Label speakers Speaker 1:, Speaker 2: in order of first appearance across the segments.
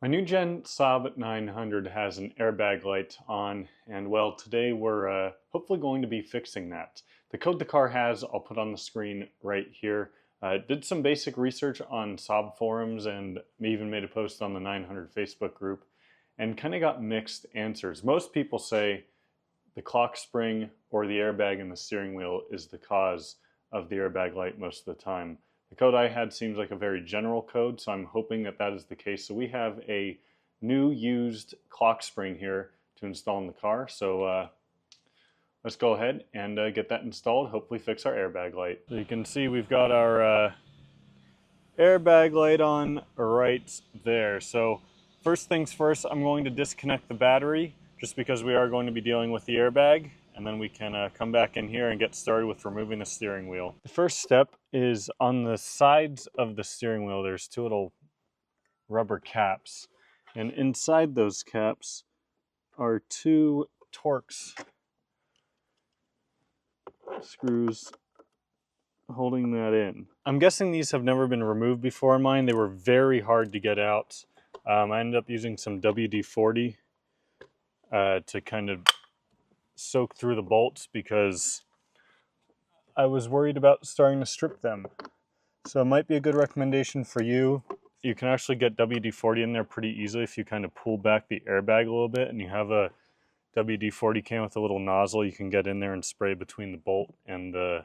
Speaker 1: My new gen Saab 900 has an airbag light on, and well, today we're hopefully going to be fixing that. The code the car has, I'll put on the screen right here. Did some basic research on Saab forums and even made a post on the 900 Facebook group, and kind of got mixed answers. Most people say the clock spring or the airbag in the steering wheel is the cause of the airbag light most of the time. The code I had seems like a very general code, so I'm hoping that that is the case. So we have a new used clock spring here to install in the car. So let's go ahead and get that installed, hopefully fix our airbag light. So you can see we've got our airbag light on right there. So first things first, I'm going to disconnect the battery just because we are going to be dealing with the airbag, and then we can come back in here and get started with removing the steering wheel. The first step is on the sides of the steering wheel, there's two little rubber caps, and inside those caps are two Torx screws holding that in. I'm guessing these have never been removed before in mine. They were very hard to get out. I ended up using some WD-40 to kind of soak through the bolts because I was worried about starting to strip them. So it might be a good recommendation for you. You can actually get WD-40 in there pretty easily if you kind of pull back the airbag a little bit and you have a WD-40 can with a little nozzle. You can get in there and spray between the bolt and the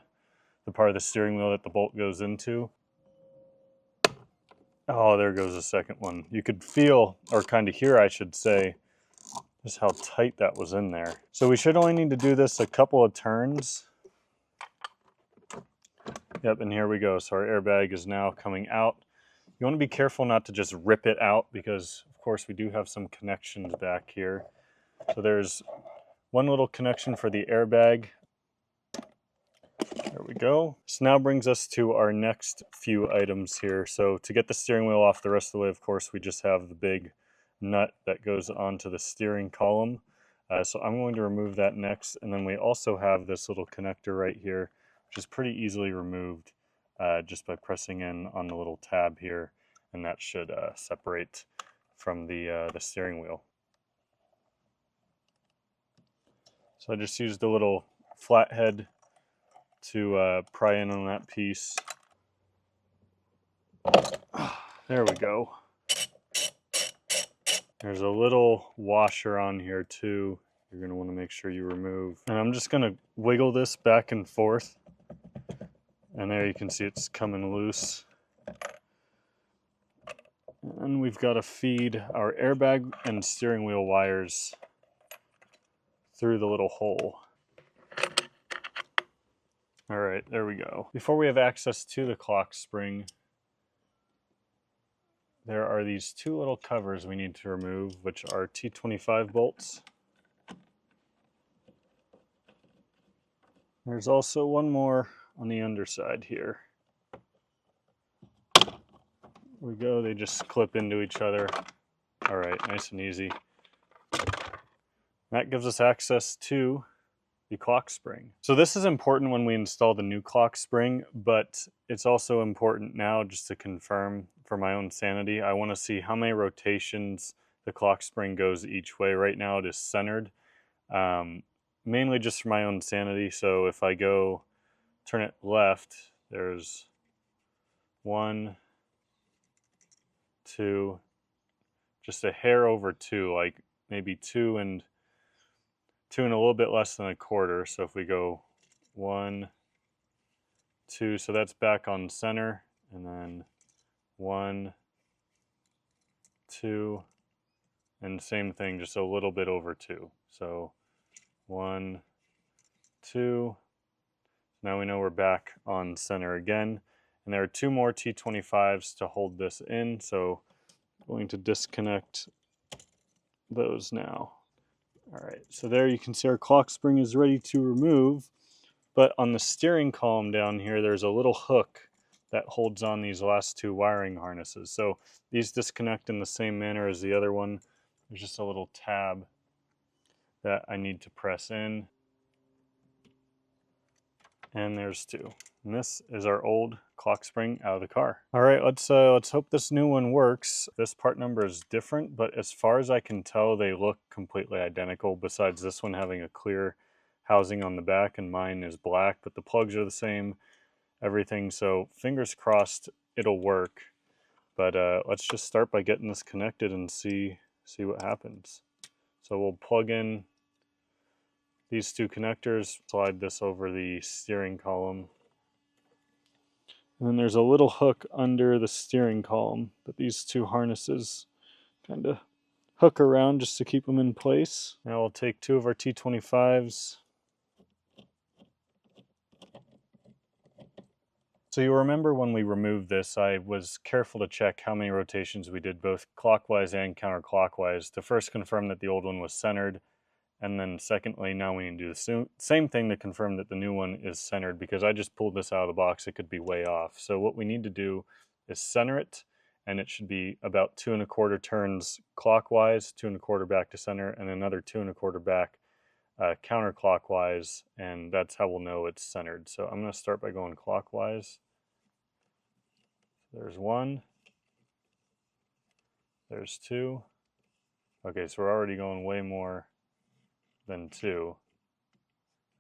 Speaker 1: part of the steering wheel that the bolt goes into. Oh, there goes the second one. You could feel, or kind of hear I should say, just how tight that was in there. So we should only need to do this a couple of turns. Yep, and here we go. So our airbag is now coming out. You want to be careful not to just rip it out because, of course, we do have some connections back here. So there's one little connection for the airbag. There we go. This now brings us to our next few items here. So to get the steering wheel off the rest of the way, of course, we just have the big nut that goes onto the steering column. So I'm going to remove that next. And then we also have this little connector right here, which is pretty easily removed just by pressing in on the little tab here. And that should separate from the steering wheel. So I just used a little flathead to pry in on that piece. There we go. There's a little washer on here too. You're going to want to make sure you remove. And I'm just going to wiggle this back and forth. And there you can see it's coming loose. And we've got to feed our airbag and steering wheel wires through the little hole. All right, there we go. Before we have access to the clock spring, there are these two little covers we need to remove, which are T25 bolts. There's also one more on the underside here. There we go, they just clip into each other. All right, nice and easy. That gives us access to the clock spring. So this is important when we install the new clock spring, but it's also important now just to confirm for my own sanity. I want to see how many rotations the clock spring goes each way. Right now it is centered, mainly just for my own sanity. So if I go turn it left, there's 1, 2, just a hair over 2, like maybe 2 and a little bit less than a quarter. So if we go 1, 2, so that's back on center, and then 1, 2, and same thing, just a little bit over 2. So 1, 2. Now we know we're back on center again. And there are 2 more T25s to hold this in. So I'm going to disconnect those now. All right, so there you can see our clock spring is ready to remove, but on the steering column down here, there's a little hook that holds on these last 2 wiring harnesses. So these disconnect in the same manner as the other one. There's just a little tab that I need to press in, and there's 2. And this is our old clock spring out of the car. All right, let's hope this new one works. This part number is different, but as far as I can tell, they look completely identical, besides this one having a clear housing on the back and mine is black, but the plugs are the same, everything. So fingers crossed it'll work. But let's just start by getting this connected and see what happens. So we'll plug in these two connectors, slide this over the steering column. And then there's a little hook under the steering column that these two harnesses kind of hook around just to keep them in place. Now we'll take two of our T25s. So you remember when we removed this, I was careful to check how many rotations we did both clockwise and counterclockwise to first confirm that the old one was centered. And then secondly, now we need to do the same thing to confirm that the new one is centered, because I just pulled this out of the box. It could be way off. So what we need to do is center it, and it should be about 2 1/4 turns clockwise, 2 1/4 back to center, and another 2 1/4 back counterclockwise, and that's how we'll know it's centered. So I'm going to start by going clockwise. There's 1. There's 2. Okay, so we're already going way more than 2.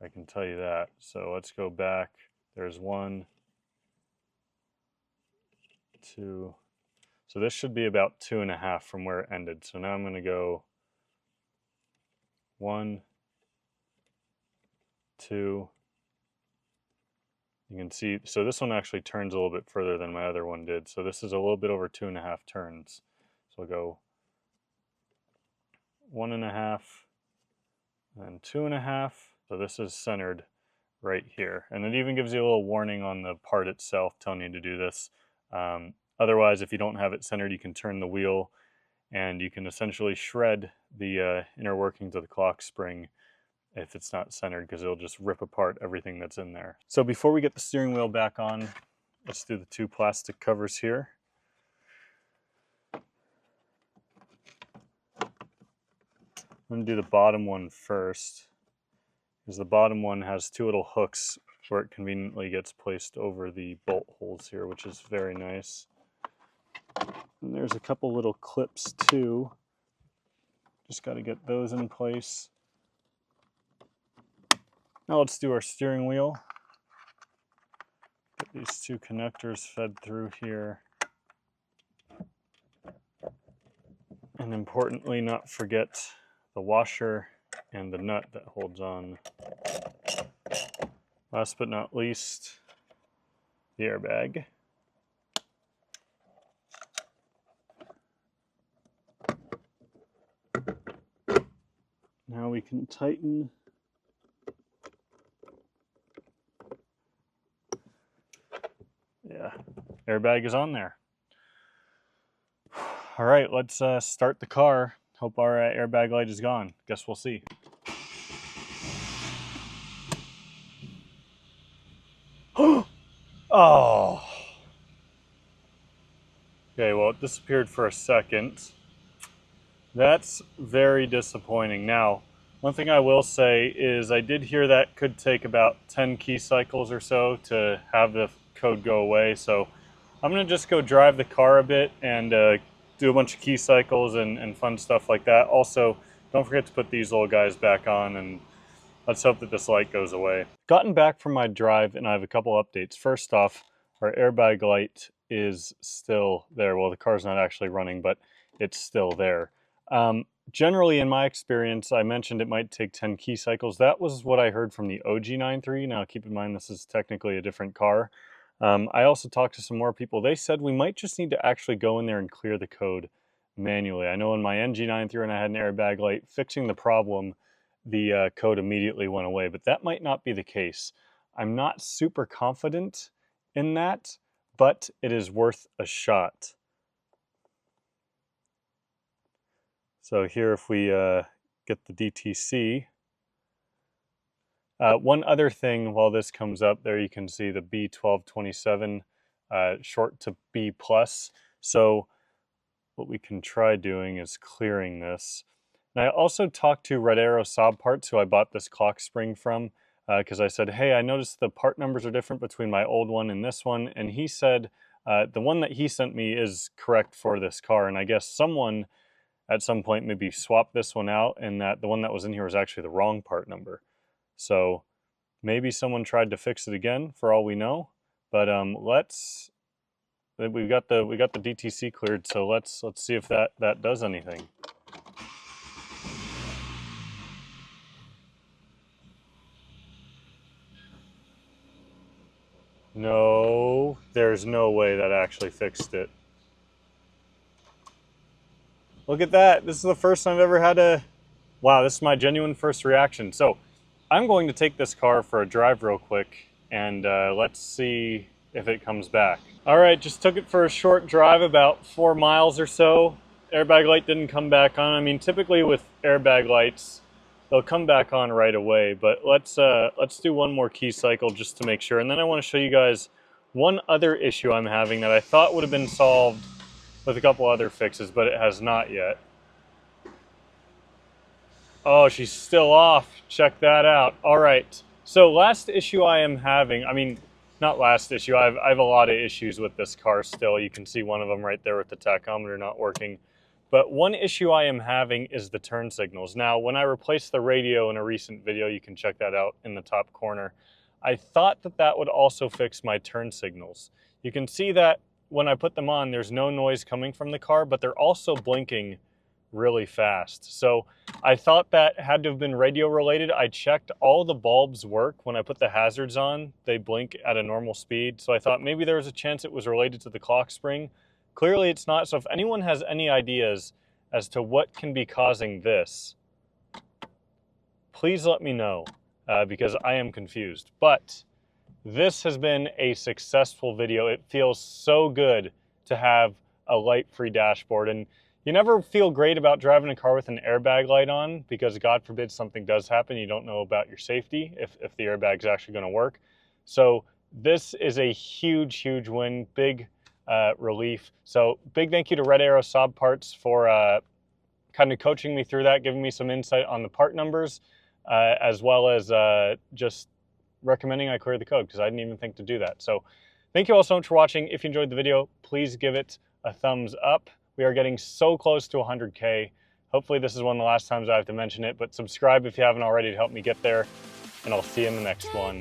Speaker 1: I can tell you that. So let's go back. There's 1, 2. So this should be about 2 1/2 from where it ended. So now I'm going to go 1, 2. You can see, so this one actually turns a little bit further than my other one did. So this is a little bit over 2 1/2 turns. So I'll go 1 1/2 and 2 1/2. So this is centered right here. And it even gives you a little warning on the part itself telling you to do this. Otherwise, if you don't have it centered, you can turn the wheel and you can essentially shred the inner workings of the clock spring if it's not centered, because it'll just rip apart everything that's in there. So before we get the steering wheel back on, let's do the two plastic covers here. I'm going to do the bottom one first, because the bottom one has two little hooks where it conveniently gets placed over the bolt holes here, which is very nice. And there's a couple little clips too. Just got to get those in place. Now let's do our steering wheel. Get these two connectors fed through here. And importantly, not forget the washer and the nut that holds on. Last but not least, the airbag. Now we can tighten airbag is on there. All right, let's start the car. Hope our airbag light is gone. Guess we'll see. Oh. Okay, well, it disappeared for a second. That's very disappointing. Now, one thing I will say is I did hear that could take about 10 key cycles or so to have the code go away. So I'm going to just go drive the car a bit and do a bunch of key cycles and fun stuff like that. Also, don't forget to put these little guys back on, and let's hope that this light goes away. Gotten back from my drive and I have a couple updates. First off, our airbag light is still there. Well, the car's not actually running, but it's still there. Generally, in my experience, I mentioned it might take 10 key cycles. That was what I heard from the OG 9.3. Now, keep in mind, this is technically a different car. I also talked to some more people. They said we might just need to actually go in there and clear the code manually. I know in my NG 9.3 when I had an airbag light, fixing the problem, the code immediately went away, but that might not be the case. I'm not super confident in that, but it is worth a shot. So here, if we get the DTC, one other thing while this comes up, there you can see the B1227, short to B+. So what we can try doing is clearing this. And I also talked to Red Arrow Saab Parts, who I bought this clock spring from. because I said, hey, I noticed the part numbers are different between my old one and this one. And he said the one that he sent me is correct for this car. And I guess someone at some point maybe swapped this one out, and that the one that was in here was actually the wrong part number. So maybe someone tried to fix it again, for all we know. But we got the DTC cleared, so let's see if that does anything. No, there's no way that actually fixed it. Look at that. This is the first time I've ever had a... Wow, this is my genuine first reaction. So I'm going to take this car for a drive real quick, and let's see if it comes back. All right, just took it for a short drive, about 4 miles or so. Airbag light didn't come back on. I mean, typically with airbag lights, they'll come back on right away, but let's do one more key cycle just to make sure. And then I want to show you guys one other issue I'm having that I thought would have been solved with a couple other fixes, but it has not yet. Oh, she's still off. Check that out. All right. So last issue I am having, I mean, not last issue. I have a lot of issues with this car still. You can see one of them right there with the tachometer not working. But one issue I am having is the turn signals. Now, when I replaced the radio in a recent video, you can check that out in the top corner, I thought that that would also fix my turn signals. You can see that when I put them on, there's no noise coming from the car, but they're also blinking really fast. So I thought that had to have been radio related. I checked, all the bulbs work. When I put the hazards on, they blink at a normal speed. So I thought maybe there was a chance it was related to the clock spring. Clearly it's not. So if anyone has any ideas as to what can be causing this, please let me know, because I am confused. But this has been a successful video. It feels so good to have a light-free dashboard. And you never feel great about driving a car with an airbag light on, because God forbid something does happen, you don't know about your safety, if the airbag's actually going to work. So this is a huge, huge win, big relief. So big thank you to Red Arrow Saab Parts for kind of coaching me through that, giving me some insight on the part numbers, as well as just recommending I clear the code, because I didn't even think to do that. So thank you all so much for watching. If you enjoyed the video, please give it a thumbs up. We are getting so close to 100K. Hopefully this is one of the last times I have to mention it, but subscribe if you haven't already to help me get there, and I'll see you in the next one.